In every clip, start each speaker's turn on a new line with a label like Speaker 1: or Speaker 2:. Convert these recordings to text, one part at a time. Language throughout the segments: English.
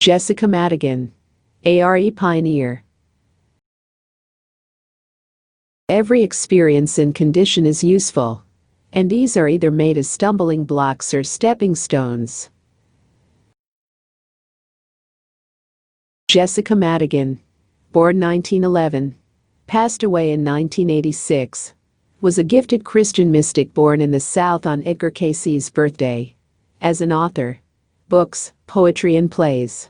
Speaker 1: Jessica Madigan, A.R.E. pioneer. Every experience and condition is useful, and these are either made as stumbling blocks or stepping stones. Jessica Madigan, born 1911, passed away in 1986, was a gifted Christian mystic born in the South on Edgar Cayce's birthday. As an author, books, poetry and plays,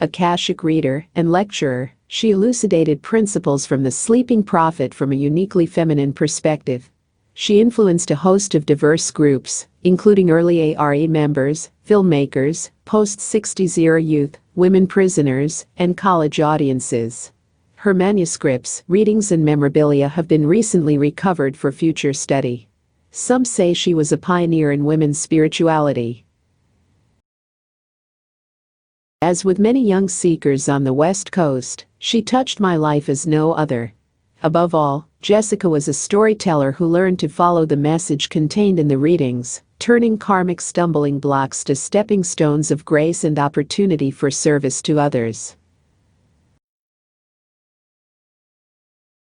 Speaker 1: Akashic reader and lecturer, she elucidated principles from the sleeping prophet from a uniquely feminine perspective. She influenced a host of diverse groups, including early A.R.E. members, filmmakers, post-60s era youth, women prisoners, and college audiences. Her manuscripts, readings and memorabilia have been recently recovered for future study. Some say she was a pioneer in women's spirituality. As with many young seekers on the West Coast, she touched my life as no other. Above all, Jessica was a storyteller who learned to follow the message contained in the readings, turning karmic stumbling blocks to stepping stones of grace and opportunity for service to others.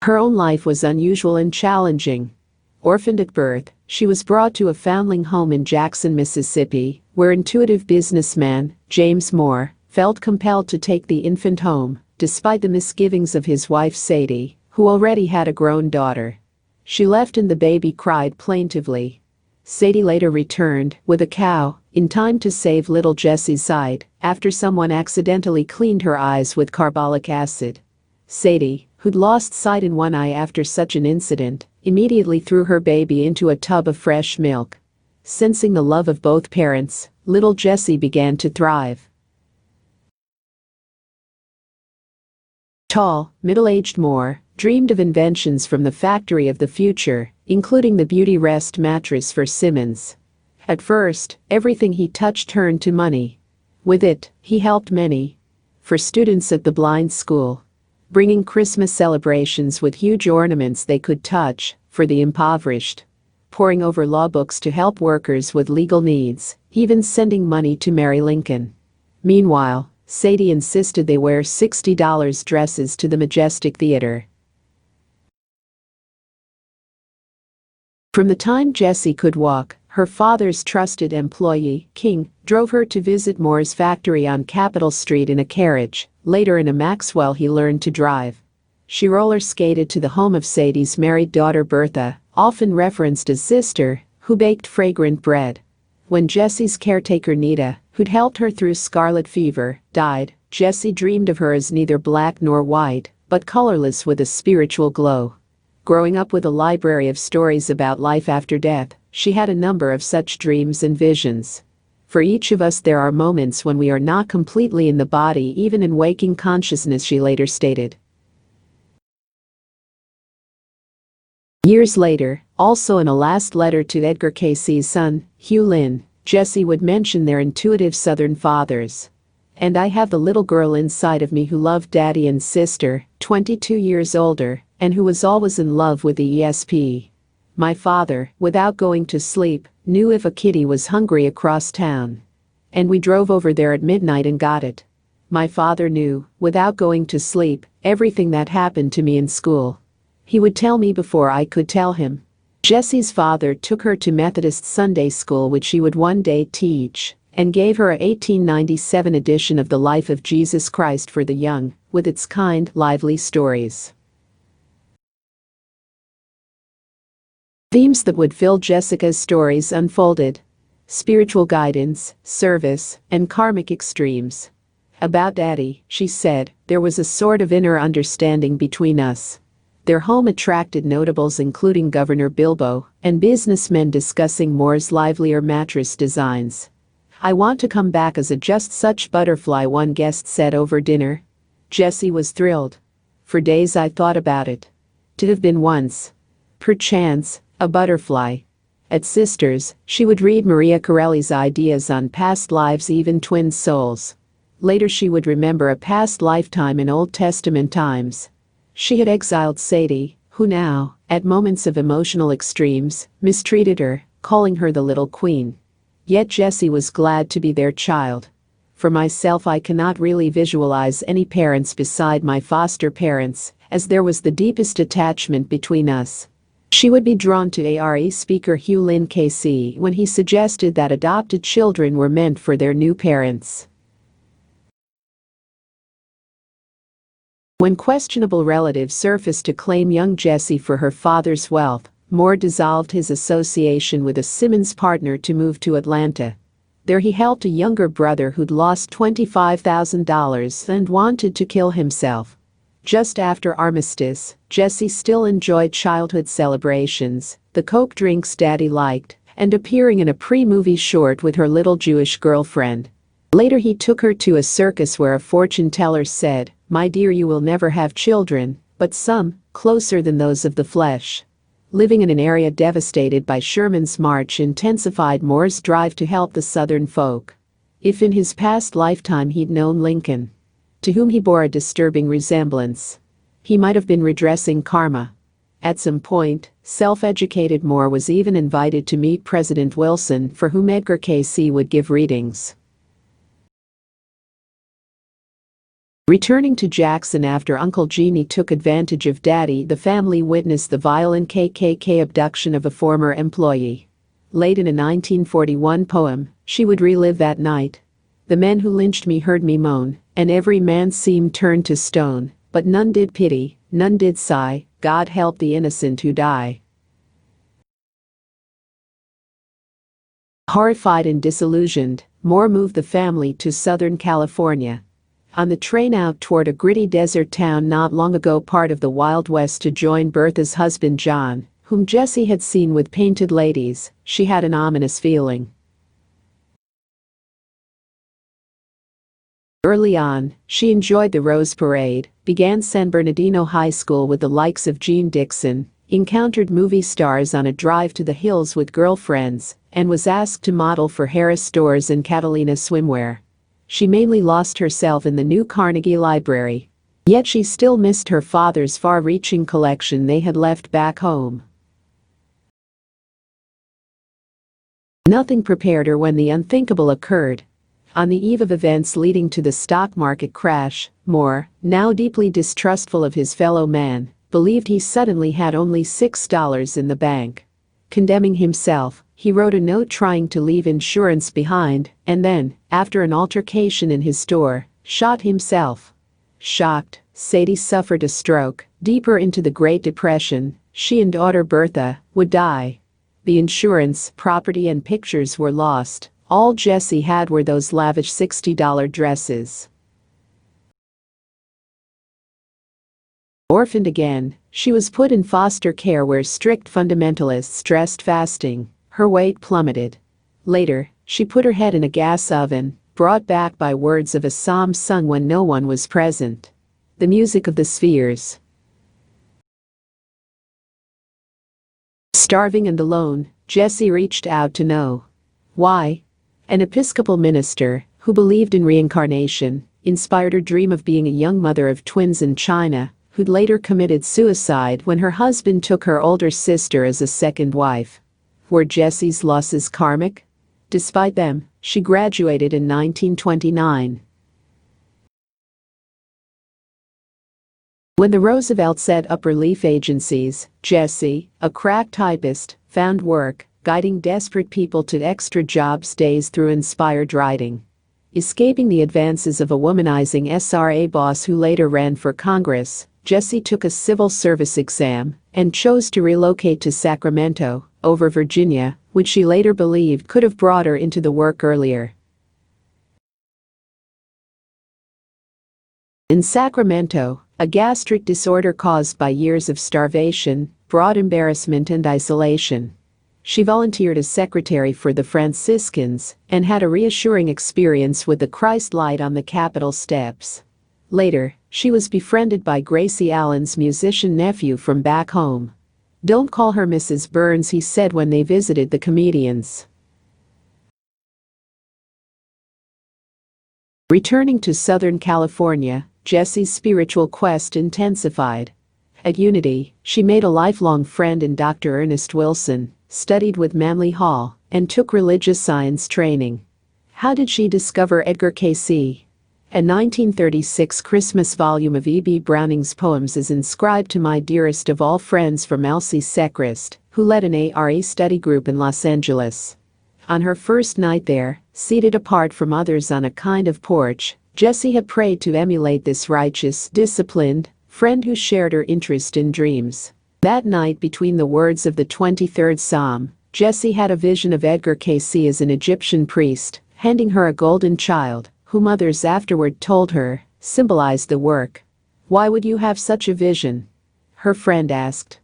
Speaker 1: Her own life was unusual and challenging. Orphaned at birth, she was brought to a foundling home in Jackson, Mississippi, where intuitive businessman James Moore felt compelled to take the infant home, despite the misgivings of his wife Sadie, who already had a grown daughter. She left and the baby cried plaintively. Sadie later returned with a cow, in time to save little Jessie's sight, after someone accidentally cleaned her eyes with carbolic acid. Sadie, who'd lost sight in one eye after such an incident, immediately threw her baby into a tub of fresh milk. Sensing the love of both parents, little Jessie began to thrive. Tall, middle-aged Moore dreamed of inventions from the factory of the future, including the Beauty Rest mattress for Simmons. At first, everything he touched turned to money. With it, he helped many. For students at the blind school, bringing Christmas celebrations with huge ornaments they could touch, for the impoverished, poring over law books to help workers with legal needs, even sending money to Mary Lincoln. Meanwhile, Sadie insisted they wear $60 dresses to the Majestic Theater. From the time Jessie could walk, her father's trusted employee, King, drove her to visit Moore's factory on Capitol Street in a carriage. Later in a Maxwell he learned to drive. She roller skated to the home of Sadie's married daughter Bertha, often referenced as sister, who baked fragrant bread. When Jessie's caretaker Nita, who'd helped her through scarlet fever, died, Jessie dreamed of her as neither black nor white, but colorless with a spiritual glow. Growing up with a library of stories about life after death, she had a number of such dreams and visions. For each of us there are moments when we are not completely in the body even in waking consciousness, she later stated. Years later, also in a last letter to Edgar Cayce's son, Hugh Lynn, Jessie would mention their intuitive Southern fathers. And I have the little girl inside of me who loved Daddy and sister, 22 years older, and who was always in love with the ESP. My father, without going to sleep, knew if a kitty was hungry across town. And we drove over there at midnight and got it. My father knew, without going to sleep, everything that happened to me in school. He would tell me before I could tell him. Jessie's father took her to Methodist Sunday school, which she would one day teach, and gave her a 1897 edition of The Life of Jesus Christ for the Young, with its kind, lively stories. Themes that would fill Jessica's stories unfolded: spiritual guidance, service, and karmic extremes. About Daddy, she said, there was a sort of inner understanding between us. Their home attracted notables including Governor Bilbo and businessmen discussing Moore's livelier mattress designs. I want to come back as a just such butterfly, one guest said over dinner. Jessie was thrilled. For days I thought about it. To have been once, perchance, a butterfly. At Sisters, she would read Maria Corelli's ideas on past lives, even twin souls. Later she would remember a past lifetime in Old Testament times. She had exiled Sadie, who now, at moments of emotional extremes, mistreated her, calling her the little queen. Yet Jessie was glad to be their child. For myself, I cannot really visualize any parents beside my foster parents, as there was the deepest attachment between us." She would be drawn to A.R.E. speaker Hugh Lynn Cayce when he suggested that adopted children were meant for their new parents. When questionable relatives surfaced to claim young Jessie for her father's wealth, Moore dissolved his association with a Simmons partner to move to Atlanta. There he helped a younger brother who'd lost $25,000 and wanted to kill himself. Just after armistice, Jessie still enjoyed childhood celebrations, the Coke drinks Daddy liked, and appearing in a pre-movie short with her little Jewish girlfriend. Later he took her to a circus where a fortune teller said, "My dear, you will never have children, but some, closer than those of the flesh." Living in an area devastated by Sherman's march intensified Moore's drive to help the Southern folk. If in his past lifetime he'd known Lincoln, to whom he bore a disturbing resemblance, he might have been redressing karma. At some point, self-educated Moore was even invited to meet President Wilson, for whom Edgar Cayce would give readings. Returning to Jackson after Uncle Jeannie took advantage of Daddy, the family witnessed the violent KKK abduction of a former employee. Late in a 1941 poem, she would relive that night. "The men who lynched me heard me moan, and every man seemed turned to stone, but none did pity, none did sigh, God help the innocent who die." Horrified and disillusioned, Moore moved the family to Southern California. On the train out toward a gritty desert town not long ago part of the Wild West to join Bertha's husband John, whom Jessie had seen with painted ladies, she had an ominous feeling. Early on, she enjoyed the Rose Parade, began San Bernardino High School with the likes of Jean Dixon, encountered movie stars on a drive to the hills with girlfriends, and was asked to model for Harris Stores and Catalina Swimwear. She mainly lost herself in the new Carnegie Library. Yet she still missed her father's far-reaching collection they had left back home. Nothing prepared her when the unthinkable occurred. On the eve of events leading to the stock market crash, Moore, now deeply distrustful of his fellow man, believed he suddenly had only $6 in the bank. Condemning himself, he wrote a note trying to leave insurance behind, and then, after an altercation in his store, shot himself. Shocked, Sadie suffered a stroke. Deeper into the Great Depression, she and daughter Bertha would die. The insurance, property and pictures were lost. All Jessie had were those lavish $60 dresses. Orphaned again, she was put in foster care where strict fundamentalists stressed fasting. Her weight plummeted. Later, she put her head in a gas oven, brought back by words of a psalm sung when no one was present. The music of the spheres. Starving and alone, Jessie reached out to know why. An Episcopal minister, who believed in reincarnation, inspired her dream of being a young mother of twins in China, who'd later committed suicide when her husband took her older sister as a second wife. Were Jessie's losses karmic? Despite them, she graduated in 1929. When the Roosevelt set up relief agencies, Jessie, a crack typist, found work, guiding desperate people to extra jobs days through inspired writing. Escaping the advances of a womanizing SRA boss who later ran for Congress, Jessie took a civil service exam and chose to relocate to Sacramento over Virginia, which she later believed could have brought her into the work earlier. In Sacramento, a gastric disorder caused by years of starvation brought embarrassment and isolation. She volunteered as secretary for the Franciscans and had a reassuring experience with the Christ light on the Capitol steps. Later, she was befriended by Gracie Allen's musician nephew from back home. "Don't call her Mrs. Burns," he said when they visited the comedians. Returning to Southern California, Jessie's spiritual quest intensified. At Unity, she made a lifelong friend in Dr. Ernest Wilson, studied with Manly Hall, and took religious science training. How did she discover Edgar Cayce? A 1936 Christmas volume of E.B. Browning's poems is inscribed to my dearest of all friends from Elsie Sechrist, who led an A.R.E. study group in Los Angeles. On her first night there, seated apart from others on a kind of porch, Jessie had prayed to emulate this righteous, disciplined friend who shared her interest in dreams. That night, between the words of the 23rd Psalm, Jessie had a vision of Edgar Cayce as an Egyptian priest, handing her a golden child, whom others afterward told her symbolized the work. "Why would you have such a vision?" her friend asked.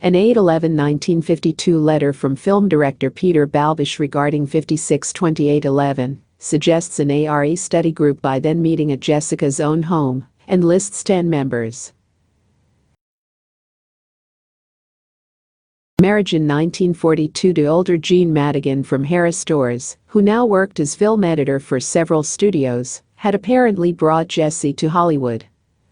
Speaker 1: An 8/11/1952 letter from film director Peter Balbish regarding 56/28/11 suggests an A.R.E. study group by then meeting at Jessica's own home and lists 10 members. Marriage in 1942 to older Gene Madigan from Harris Stores, who now worked as film editor for several studios, had apparently brought Jessie to Hollywood.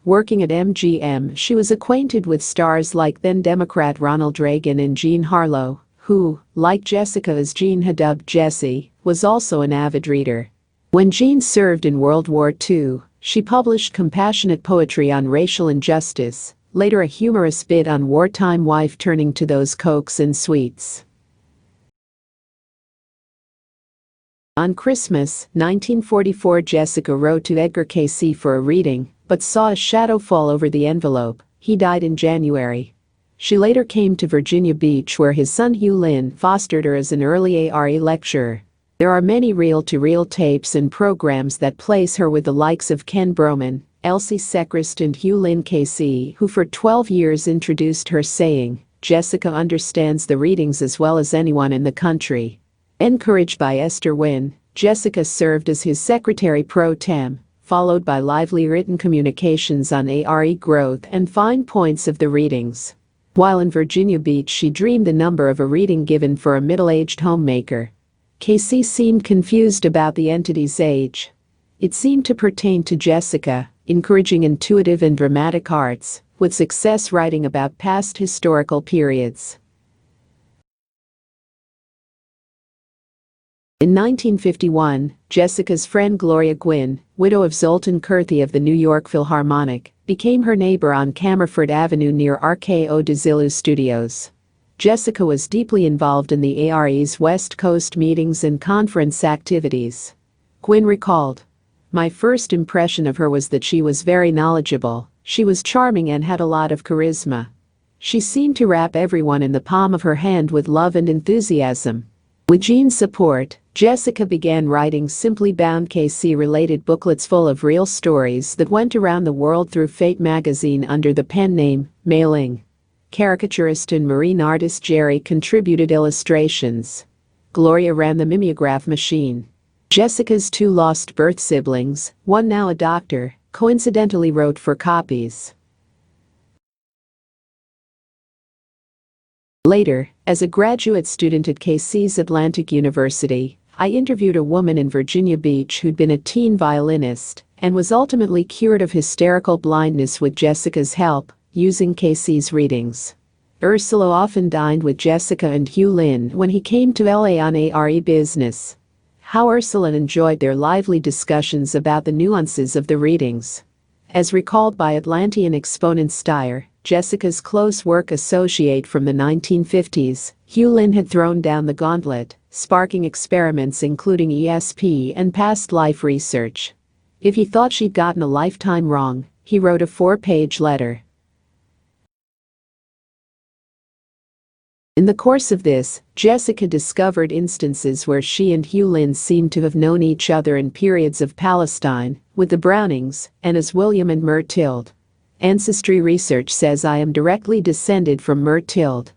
Speaker 1: Working at MGM, she was acquainted with stars like then-Democrat Ronald Reagan and Jean Harlow, who, like Jessica as Jean had dubbed Jessie, was also an avid reader. When Jean served in World War II, she published compassionate poetry on racial injustice, later a humorous bit on wartime wife turning to those cokes and sweets. On Christmas, 1944, Jessica wrote to Edgar Cayce for a reading, but saw a shadow fall over the envelope. He died in January. She later came to Virginia Beach, where his son Hugh Lynn fostered her as an early A.R.E. lecturer. There are many reel-to-reel tapes and programs that place her with the likes of Ken Broman, Elsie Sechrist and Hugh Lynn Cayce, who for 12 years introduced her, saying, "Jessica understands the readings as well as anyone in the country." Encouraged by Esther Wynn, Jessica served as his secretary pro tem, followed by lively written communications on A.R.E. growth and fine points of the readings. While in Virginia Beach, she dreamed the number of a reading given for a middle-aged homemaker. Cayce seemed confused about the entity's age. It seemed to pertain to Jessica, encouraging intuitive and dramatic arts, with success writing about past historical periods. In 1951, Jessica's friend Gloria Gwynn, widow of Zoltan Kurthi of the New York Philharmonic, became her neighbor on Camerford Avenue near R.K.O. DeZillu Studios. Jessica was deeply involved in the A.R.E.'s West Coast meetings and conference activities. Gwynn recalled, "My first impression of her was that she was very knowledgeable, she was charming and had a lot of charisma. She seemed to wrap everyone in the palm of her hand with love and enthusiasm." With Jean's support, Jessica began writing simply bound Cayce-related booklets full of real stories that went around the world through Fate magazine under the pen name Mailing. Caricaturist and marine artist Jerry contributed illustrations. Gloria ran the mimeograph machine. Jessica's 2 lost birth siblings, one now a doctor, coincidentally wrote for copies. Later, as a graduate student at Cayce's Atlantic University, I interviewed a woman in Virginia Beach who'd been a teen violinist and was ultimately cured of hysterical blindness with Jessica's help, using Cayce's readings. Ursula often dined with Jessica and Hugh Lynn when he came to LA on A.R.E. business. How Ursula enjoyed their lively discussions about the nuances of the readings. As recalled by Atlantean exponent Steyer, Jessica's close work associate from the 1950s, Hugh Lynn had thrown down the gauntlet, sparking experiments including ESP and past life research. If he thought she'd gotten a lifetime wrong, he wrote a 4-page letter. In the course of this, Jessica discovered instances where she and Hugh Lynn seemed to have known each other in periods of Palestine, with the Brownings, and as William and Myrtilde. Ancestry research says I am directly descended from Myrtilde.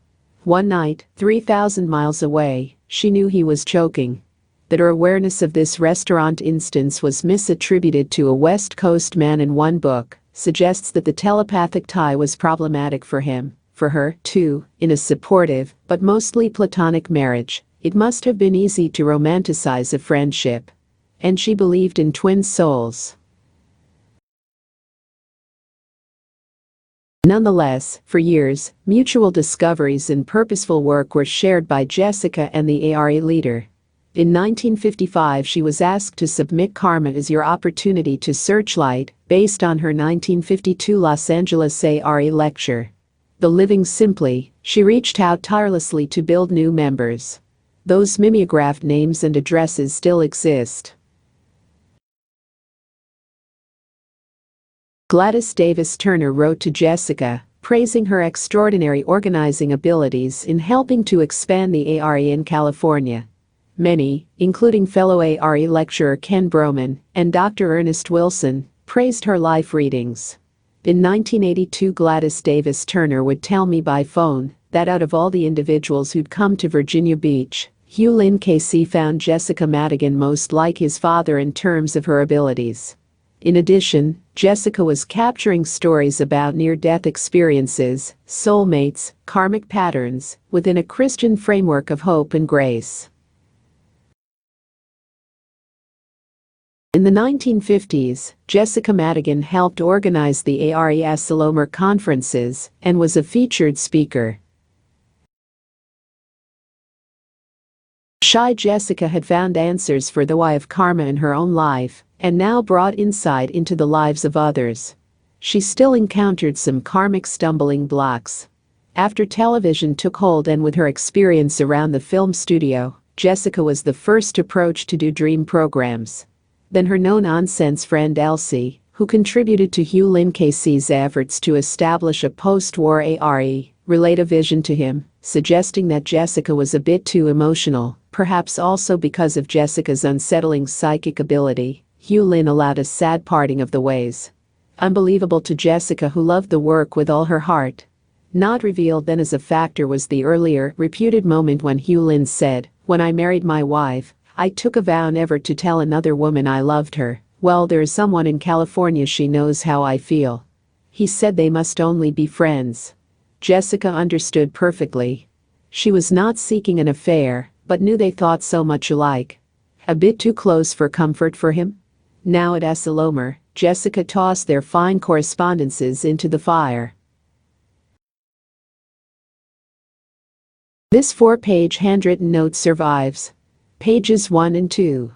Speaker 1: One night, 3,000 miles away, she knew he was choking. That her awareness of this restaurant instance was misattributed to a West Coast man in one book suggests that the telepathic tie was problematic for him. For her, too, in a supportive, but mostly platonic marriage, it must have been easy to romanticize a friendship. And she believed in twin souls. Nonetheless, for years, mutual discoveries and purposeful work were shared by Jessica and the A.R.E. leader. In 1955 she was asked to submit Karma is Your Opportunity to Searchlight, based on her 1952 Los Angeles A.R.E. lecture. Though living simply, she reached out tirelessly to build new members. Those mimeographed names and addresses still exist. Gladys Davis Turner wrote to Jessica, praising her extraordinary organizing abilities in helping to expand the A.R.E. in California. Many, including fellow A.R.E. lecturer Ken Broman and Dr. Ernest Wilson, praised her life readings. In 1982, Gladys Davis Turner would tell me by phone that out of all the individuals who'd come to Virginia Beach, Hugh Lynn Cayce found Jessica Madigan most like his father in terms of her abilities. In addition, Jessica was capturing stories about near-death experiences, soulmates, karmic patterns, within a Christian framework of hope and grace. In the 1950s, Jessica Madigan helped organize the A.R.E. Asilomar conferences and was a featured speaker. Shy Jessica had found answers for the why of karma in her own life and now brought insight into the lives of others. She still encountered some karmic stumbling blocks. After television took hold and with her experience around the film studio, Jessica was the first approach to do dream programs. Then her no-nonsense friend Elsie, who contributed to Hugh Lynn Cayce's efforts to establish a post-war A.R.E., relayed a vision to him, suggesting that Jessica was a bit too emotional, perhaps also because of Jessica's unsettling psychic ability. Hugh Lynn allowed a sad parting of the ways. Unbelievable to Jessica, who loved the work with all her heart. Not revealed then as a factor was the earlier, reputed moment when Hugh Lynn said, "When I married my wife, I took a vow never to tell another woman I loved her. Well, there is someone in California, she knows how I feel." He said they must only be friends. Jessica understood perfectly. She was not seeking an affair, but knew they thought so much alike. A bit too close for comfort for him? Now at Asilomar, Jessica tossed their fine correspondences into the fire. This 4-page handwritten note survives. Pages 1 and 2.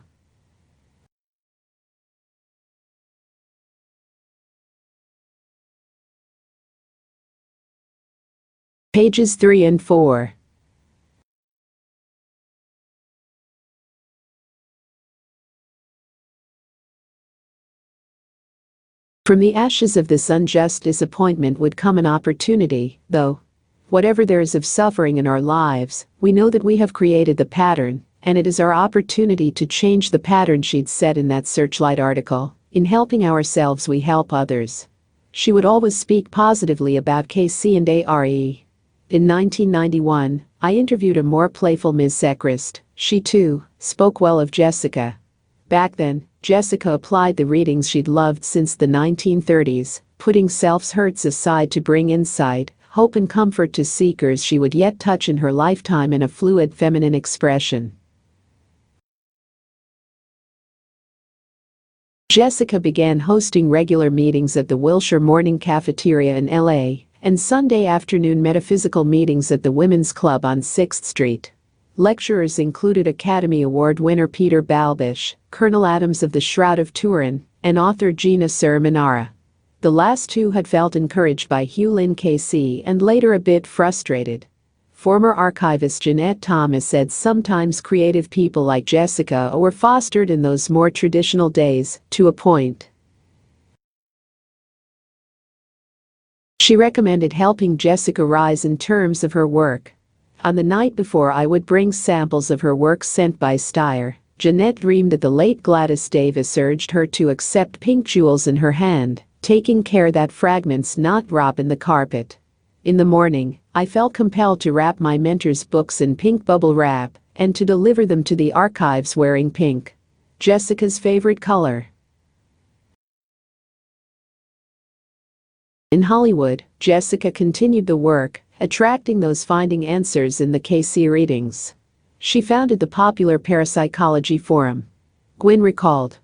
Speaker 1: Pages 3 and 4. From the ashes of this unjust disappointment would come an opportunity, though. Whatever there is of suffering in our lives, we know that we have created the pattern, and it is our opportunity to change the pattern, she'd said in that Searchlight article. In helping ourselves, we help others. She would always speak positively about Cayce and A.R.E. In 1991, I interviewed a more playful Ms. Sechrist. She too spoke well of Jessica. Back then, Jessica applied the readings she'd loved since the 1930s, putting self's hurts aside to bring insight, hope and comfort to seekers she would yet touch in her lifetime in a fluid feminine expression. Jessica began hosting regular meetings at the Wilshire Morning Cafeteria in L.A. and Sunday afternoon metaphysical meetings at the Women's Club on 6th Street. Lecturers included Academy Award winner Peter Balbish, Colonel Adams of the Shroud of Turin, and author Gina Saramanara. The last two had felt encouraged by Hugh Lynn Cayce and later a bit frustrated. Former archivist Jeanette Thomas said sometimes creative people like Jessica were fostered in those more traditional days, to a point. She recommended helping Jessica rise in terms of her work. On the night before I would bring samples of her work sent by Steyer, Jeanette dreamed that the late Gladys Davis urged her to accept pink jewels in her hand, taking care that fragments not drop in the carpet. In the morning, I felt compelled to wrap my mentor's books in pink bubble wrap and to deliver them to the archives wearing pink. Jessica's favorite color. In Hollywood, Jessica continued the work, attracting those finding answers in the Cayce readings. She founded the popular Parapsychology Forum. Gwynn recalled,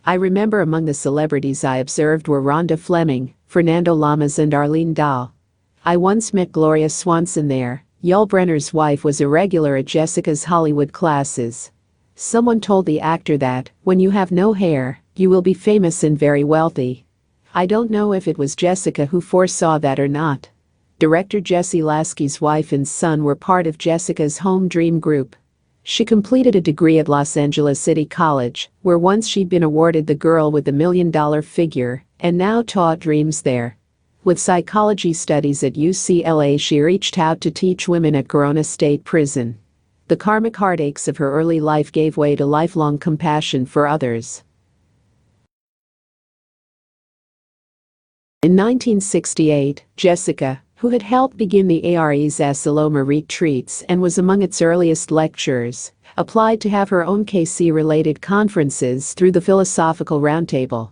Speaker 1: "I remember among the celebrities I observed were Rhonda Fleming, Fernando Lamas and Arlene Dahl. I once met Gloria Swanson there. Yul Brynner's wife was a regular at Jessica's Hollywood classes. Someone told the actor that, when you have no hair, you will be famous and very wealthy. I don't know if it was Jessica who foresaw that or not. Director Jesse Lasky's wife and son were part of Jessica's home dream group. She completed a degree at Los Angeles City College, where once she'd been awarded the girl with the $1 million figure, and now taught dreams there. With psychology studies at UCLA, she reached out to teach women at Corona State Prison. The karmic heartaches of her early life gave way to lifelong compassion for others. In 1968, Jessica, who had helped begin the A.R.E.'s Asilomar retreats and was among its earliest lecturers, applied to have her own Cayce-related conferences through the Philosophical Roundtable.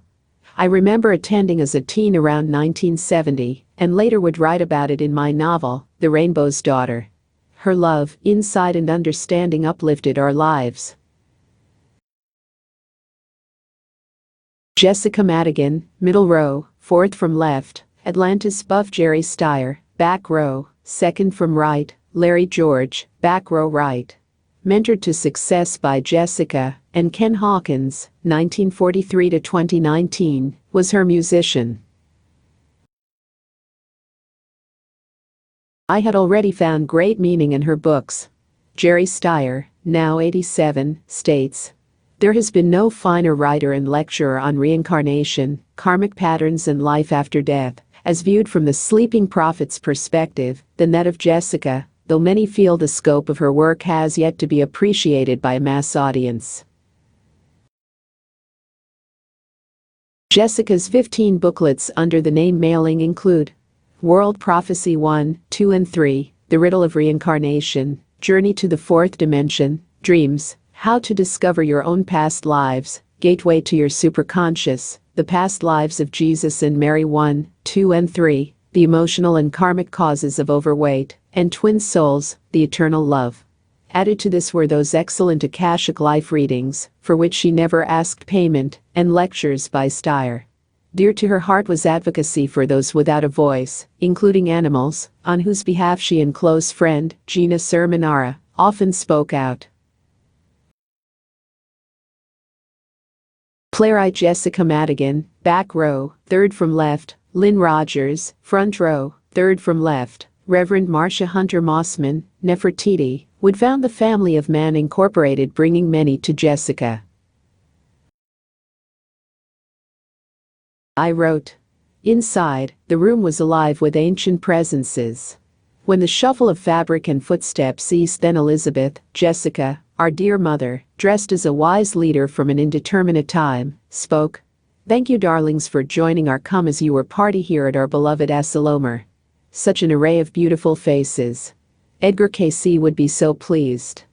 Speaker 1: I remember attending as a teen around 1970 and later would write about it in my novel, The Rainbow's Daughter. Her love, insight and understanding uplifted our lives. Jessica Madigan, middle row, fourth from left, Atlantis buff Jerry Steyer, back row, second from right, Larry George, back row right. Mentored to Success by Jessica and Ken Hawkins, 1943 to 2019, was her musician. I had already found great meaning in her books. Jerry Steyer, now 87, states, "There has been no finer writer and lecturer on reincarnation, karmic patterns and life after death, as viewed from the sleeping prophet's perspective, than that of Jessica, though many feel the scope of her work has yet to be appreciated by a mass audience." Jessica's 15 booklets under the name Mailing include World Prophecy 1, 2 and 3, The Riddle of Reincarnation, Journey to the Fourth Dimension, Dreams, How to Discover Your Own Past Lives, Gateway to Your Superconscious, The Past Lives of Jesus and Mary 1, 2 and 3, The Emotional and Karmic Causes of Overweight, and Twin Souls, The Eternal Love. Added to this were those excellent Akashic life readings, for which she never asked payment, and lectures by Steyer. Dear to her heart was advocacy for those without a voice, including animals, on whose behalf she and close friend, Gina Sermonara, often spoke out. Playwright Jessica Madigan, back row, third from left, Lynn Rogers, front row, third from left, Reverend Marcia Hunter Mossman, Nefertiti, would found the Family of Man Incorporated, bringing many to Jessica. I wrote. Inside, the room was alive with ancient presences. When the shuffle of fabric and footsteps ceased, then Elizabeth, Jessica, our dear mother, dressed as a wise leader from an indeterminate time, spoke. "Thank you, darlings, for joining our come as you were party here at our beloved Asilomar. Such an array of beautiful faces. Edgar Cayce would be so pleased."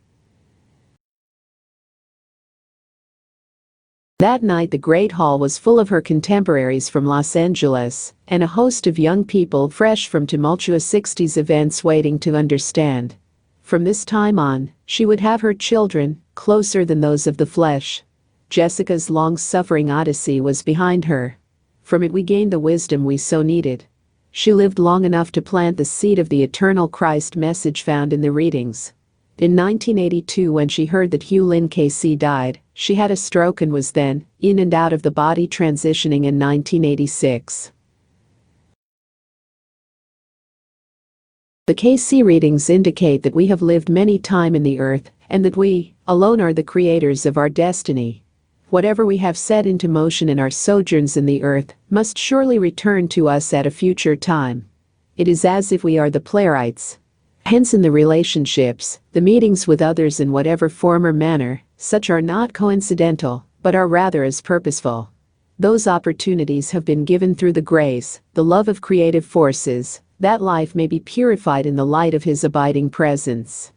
Speaker 1: That night the Great Hall was full of her contemporaries from Los Angeles and a host of young people fresh from tumultuous 60s events waiting to understand. From this time on, she would have her children, closer than those of the flesh. Jessica's long-suffering odyssey was behind her. From it we gained the wisdom we so needed. She lived long enough to plant the seed of the eternal Christ message found in the readings. In 1982, when she heard that Hugh Lynn Cayce died, she had a stroke and was then in and out of the body, transitioning in 1986. The Cayce readings indicate that we have lived many times in the earth and that we, alone, are the creators of our destiny. Whatever we have set into motion in our sojourns in the earth must surely return to us at a future time. It is as if we are the playwrights. Hence in the relationships, the meetings with others in whatever form or manner, such are not coincidental, but are rather as purposeful. Those opportunities have been given through the grace, the love of creative forces, that life may be purified in the light of His abiding presence.